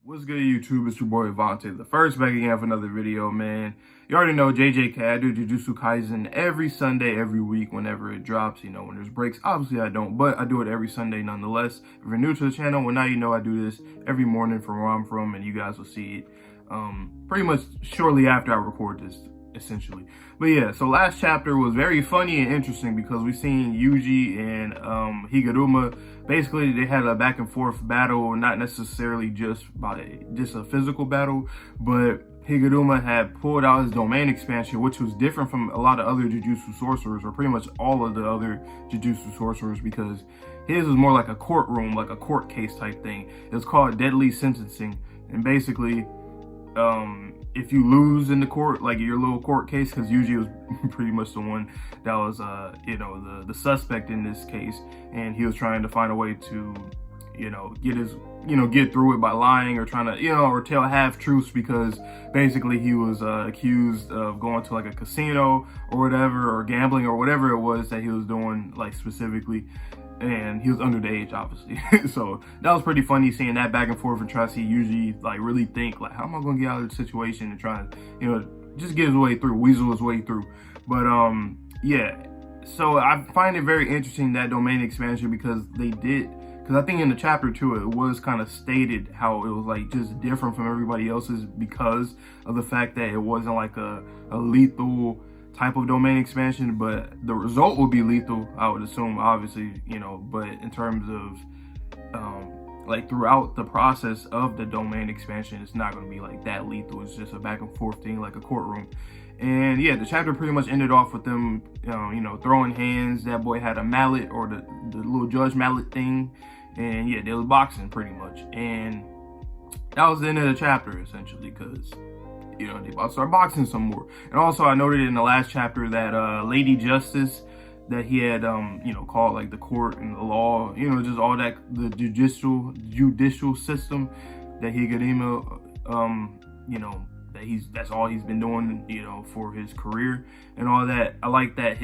What's good, YouTube? It's your boy Vontae, the first, back again for another video, man. You already know JJK. I do Jujutsu Kaisen every Sunday, every week, whenever it drops. You know, when there's breaks, obviously I don't, but I do it every Sunday nonetheless. If you're new to the channel, well, now you know I do this every morning from where I'm from, and you guys will see it pretty much shortly after I record this, essentially. But yeah, so last chapter was very funny and interesting because we seen Yuji and Higuruma. Basically, they had a back and forth battle, not necessarily just a physical battle, but Higuruma had pulled out his domain expansion, which was different from a lot of other Jujutsu sorcerers, or pretty much all of the other Jujutsu sorcerers, because his was more like a courtroom, like a court case type thing. It was called deadly sentencing, and basically, if you lose in the court, like your little court case, because Yuji was pretty much the one that was, the suspect in this case, and he was trying to find a way to, get through it by lying or trying to, or tell half truths, because basically he was accused of going to like a casino or whatever, or gambling or whatever it was that he was doing, like specifically. And he was underage, obviously. So that was pretty funny seeing that back and forth, and try to see Yuji like really think like, how am I going to get out of the situation, and try to, just get his way through, weasel his way through. But yeah. So I find it very interesting, that domain expansion, because I think in the chapter 2 it was kind of stated how it was like just different from everybody else's because of the fact that it wasn't like a lethal type of domain expansion, but the result would be lethal, I would assume, obviously, but in terms of like throughout the process of the domain expansion, it's not going to be like that lethal. It's just a back and forth thing, like a courtroom. And yeah, the chapter pretty much ended off with them throwing hands. That boy had a mallet, or the little judge mallet thing, and yeah, they was boxing pretty much. And that was the end of the chapter, essentially, because they about to start boxing some more. And also, I noted in the last chapter that Lady Justice, that he had called like the court and the law, just all that, the judicial system, that Higuruma, that's all he's been doing, for his career and all that. I like that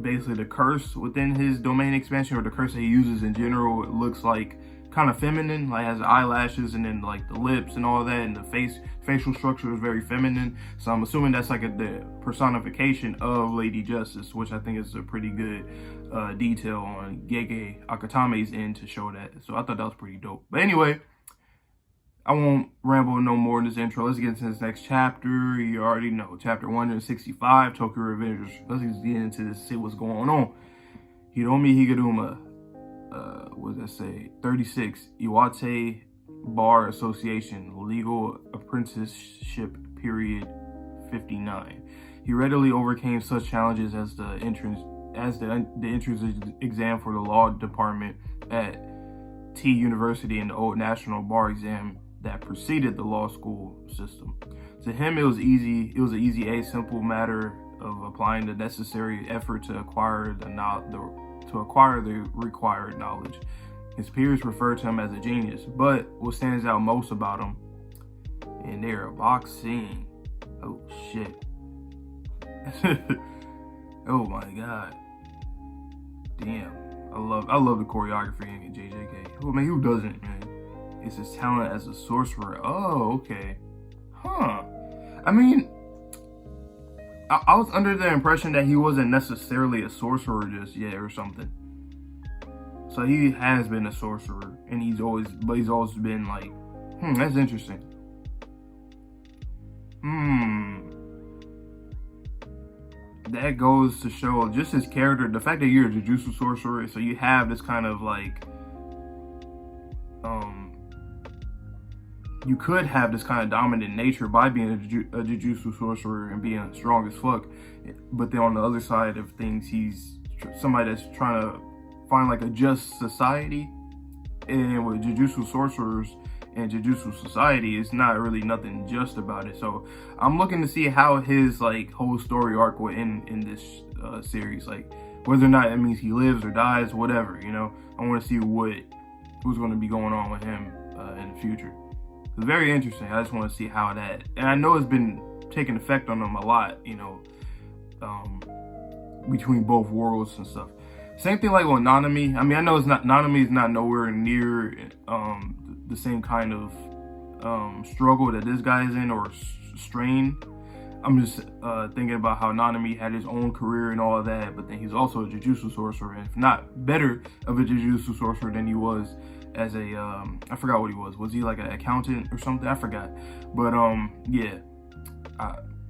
basically the curse within his domain expansion, or the curse that he uses in general, it looks like kind of feminine, like has eyelashes, and then like the lips and all that, and the facial structure is very feminine. So I'm assuming that's like the personification of Lady Justice, which I think is a pretty good detail on Gege Akatame's end to show that. So I thought that was pretty dope. But anyway, I won't ramble no more in this intro. Let's get into this next chapter. You already know, chapter 165, Tokyo Revengers. Let's just get into this, see what's going on. Hiromi Higuruma, what does that say? 36, Iwate Bar Association, Legal Apprenticeship Period 59. He readily overcame such challenges as the entrance exam for the law department at T University, and the old national bar exam that preceded the law school system. To him, it was an easy, simple matter of applying the necessary effort to acquire the required knowledge. His peers refer to him as a genius, but what stands out most about him, and they're boxing. Oh shit. Oh my god. Damn. I love the choreography in JJK. Oh man, who doesn't, man? It's his talent as a sorcerer. Oh, okay. Huh. I mean, I was under the impression that he wasn't necessarily a sorcerer just yet or something. So he has been a sorcerer, and he's always been like, that's interesting. That goes to show just his character, the fact that you're a Jujutsu sorcerer, so you have this kind of like, you could have this kind of dominant nature by being a Jujutsu sorcerer and being strong as fuck. But then on the other side of things, he's somebody that's trying to find like a just society. And with Jujutsu sorcerers and Jujutsu society, it's not really nothing just about it. So I'm looking to see how his like whole story arc will end in this series. Like whether or not it means he lives or dies, whatever, I want to see who's going to be going on with him in the future. It's very interesting. I just want to see how that, and I know it's been taking effect on him a lot, between both worlds and stuff. Same thing like with Nanami. I mean, I know Nanami is not nowhere near the same kind of struggle that this guy is in, or strain. I'm just thinking about how Nanami had his own career and all of that, but then he's also a Jujutsu sorcerer, and if not better of a Jujutsu sorcerer than he was as a, I forgot what he was. Was he like an accountant or something? I forgot. But yeah,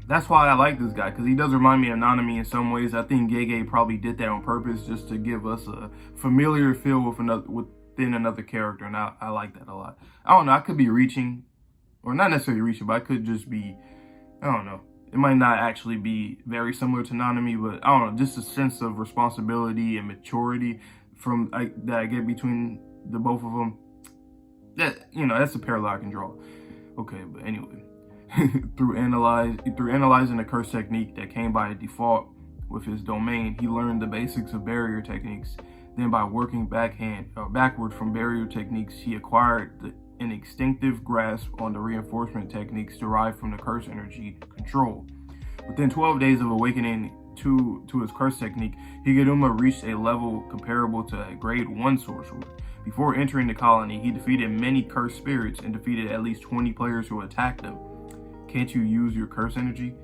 that's why I like this guy, because he does remind me of Nanami in some ways. I think Gege probably did that on purpose just to give us a familiar feel within another character, and I like that a lot. I don't know, I could be reaching, or not necessarily reaching, but I could just be, I don't know. It might not actually be very similar to Nanami, but I don't know, just a sense of responsibility and maturity that I get between the both of them. That, you know, that's a parallel I can draw. Okay, but anyway, through analyzing the curse technique that came by default with his domain, he learned the basics of barrier techniques. Then by working backward from barrier techniques, he acquired an instinctive grasp on the reinforcement techniques derived from the curse energy control. Within 12 days of awakening to his curse technique, Higuruma reached a level comparable to a grade 1 sorcerer. Before entering the colony, he defeated many cursed spirits and defeated at least 20 players who attacked him. Can't you use your curse energy?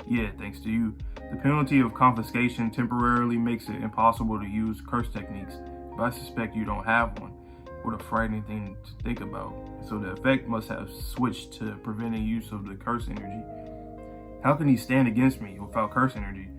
Yeah, thanks to you. The penalty of confiscation temporarily makes it impossible to use curse techniques, but I suspect you don't have one. What a frightening thing to think about. So the effect must have switched to preventing use of the curse energy. How can he stand against me without curse energy?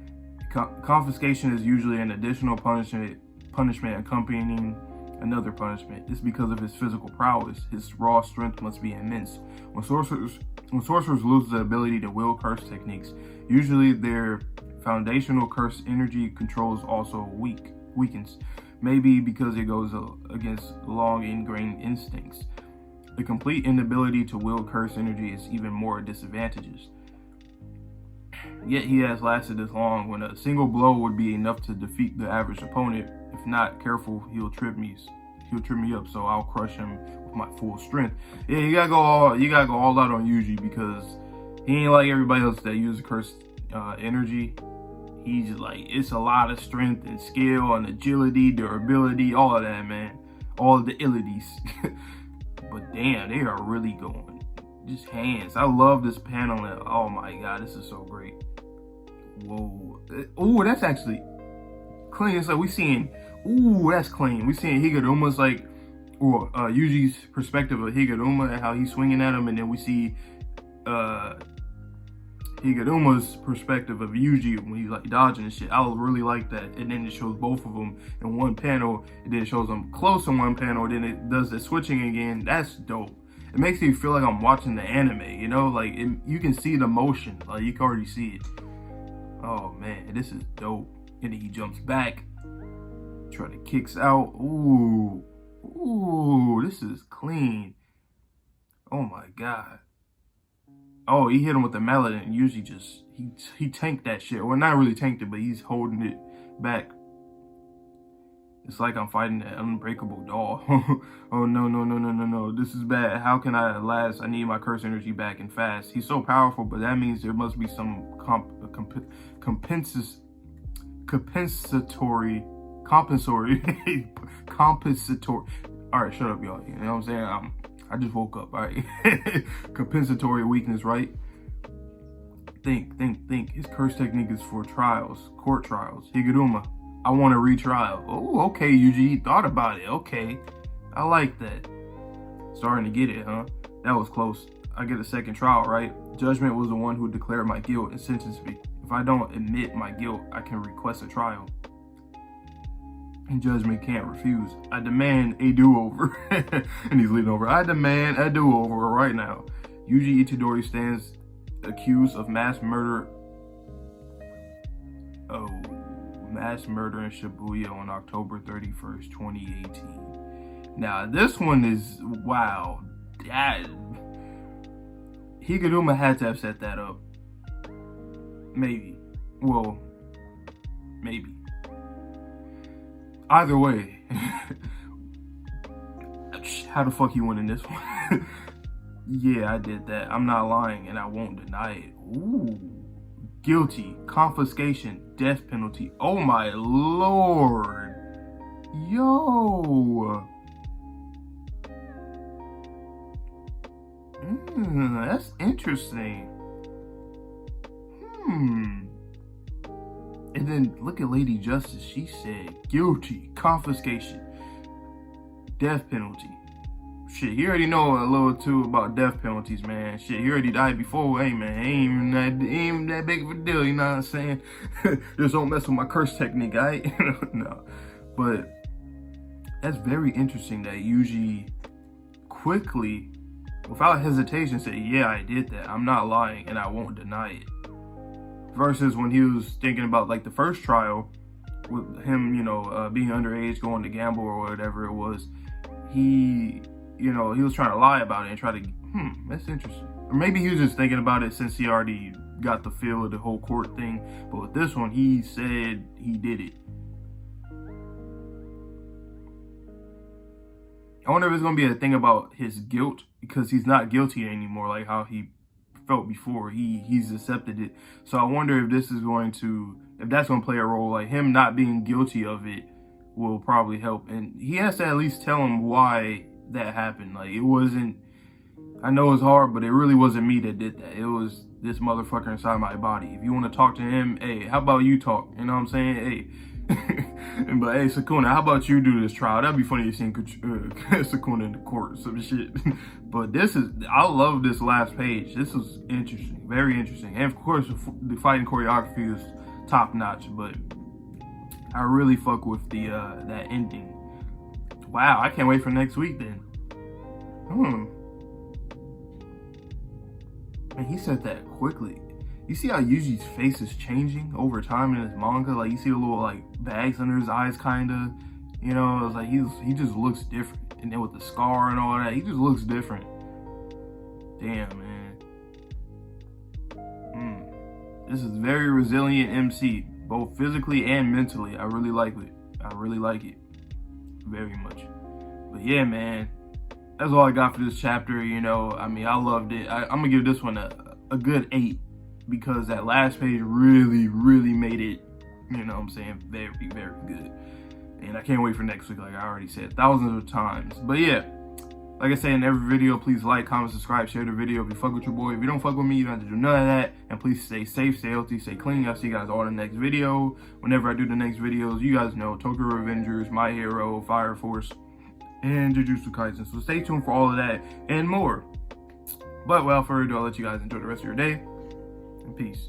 Confiscation is usually an additional punishment accompanying another punishment. It's because of his physical prowess. His raw strength must be immense. When sorcerers lose the ability to wield curse techniques, usually their foundational curse energy controls also weakens. Maybe because it goes against long ingrained instincts. The complete inability to wield curse energy is even more disadvantageous. Yet he has lasted this long, when a single blow would be enough to defeat the average opponent. If not careful, he'll trip me up, so I'll crush him with my full strength. Yeah, you gotta go all out on Yuji, because he ain't like everybody else that uses curse energy. He's just like, it's a lot of strength and skill and agility, durability, all of that, man. All of the ilities. But damn, they are really going. Just hands. I love this panel. Oh my god, this is so great. Whoa. Oh, that's actually clean. So we seeing, ooh, that's clean. We seeing Higuruma's like, or Yuji's perspective of Higuruma and how he's swinging at him, and then we see Higuruma's perspective of Yuji when he's like dodging and shit. I really like that. And then it shows both of them in one panel, and then it shows them close in one panel, and then it does the switching again. That's dope. It makes me feel like I'm watching the anime, you know, like you can see the motion, like you can already see it. Oh man, this is dope. And then he jumps back, try to kicks out. Ooh, this is clean. Oh my god. Oh, he hit him with the mallet, and usually just he tanked that shit. Well, not really tanked it, but he's holding it back. It's like I'm fighting that unbreakable doll. Oh no. This is bad. How can I last? I need my curse energy back and fast. He's so powerful, but that means there must be some compensatory. All right, shut up, y'all. You know what I'm saying? I just woke up, all right? Compensatory weakness, right? Think. His curse technique is for court trials. Higuruma, I want a retrial. Oh, okay, Yuji, thought about it. Okay, I like that. Starting to get it, huh? That was close. I get a second trial, right? Judgment was the one who declared my guilt and sentenced me. If I don't admit my guilt, I can request a trial. And Judgment can't refuse. I demand a do-over. And he's leaning over. I demand a do-over right now. Yuji Itadori stands accused of mass murder. Oh, mass murder in Shibuya on October 31st, 2018. Now, this one is, wow. Higuruma had to have set that up. Maybe. Well, maybe. Either way, how the fuck you win in this one? Yeah, I did that. I'm not lying, and I won't deny it. Ooh, guilty, confiscation, death penalty. Oh my lord, yo. That's interesting. And then look at Lady Justice. She said guilty, confiscation, death penalty. Shit, he already know a little too about death penalties, man. Shit, he already died before. Hey, man, ain't even that big of a deal, you know what I'm saying? Just don't mess with my curse technique, right? No. But that's very interesting that Yuji quickly, without hesitation, said, yeah, I did that. I'm not lying, and I won't deny it. Versus when he was thinking about, like, the first trial, with him, you know, being underage, going to gamble or whatever it was, he was trying to lie about it and try to, that's interesting. Or maybe he was just thinking about it since he already got the feel of the whole court thing. But with this one, he said he did it. I wonder if it's going to be a thing about his guilt, because he's not guilty anymore, like how he felt before. He's accepted it. So I wonder if this is going to, if that's going to play a role, like him not being guilty of it will probably help. And he has to at least tell him why that happened. Like, it wasn't, I know it's hard, but it really wasn't me that did that. It was this motherfucker inside my body. If you want to talk to him, hey, how about you talk? You know what I'm saying? Hey. But hey, Sukuna, how about you do this trial? That'd be funny to see Sukuna in the court or some shit. But I love this last page. This is interesting, very interesting. And of course, the fighting choreography is top notch. But I really fuck with the that ending. Wow, I can't wait for next week then. And he said that quickly. You see how Yuji's face is changing over time in his manga? Like, you see the little, like, bags under his eyes, kind of. You know, it's like he just looks different. And then with the scar and all that, he just looks different. Damn, man. This is very resilient MC, both physically and mentally. I really like it. I really like it. Very much. But yeah, man. That's all I got for this chapter, you know. I mean, I loved it. I'm going to give this one a good 8. Because that last page really, really made it, you know what I'm saying, very, very good. And I can't wait for next week, like I already said thousands of times. But yeah, like I say in every video, please like, comment, subscribe, share the video if you fuck with your boy. If you don't fuck with me, you don't have to do none of that. And please stay safe, stay healthy, stay clean. I'll see you guys all in the next video. Whenever I do the next videos, you guys know Tokyo Revengers, My Hero, Fire Force, and Jujutsu Kaisen. So stay tuned for all of that and more. But without further ado, I'll let you guys enjoy the rest of your day. And peace.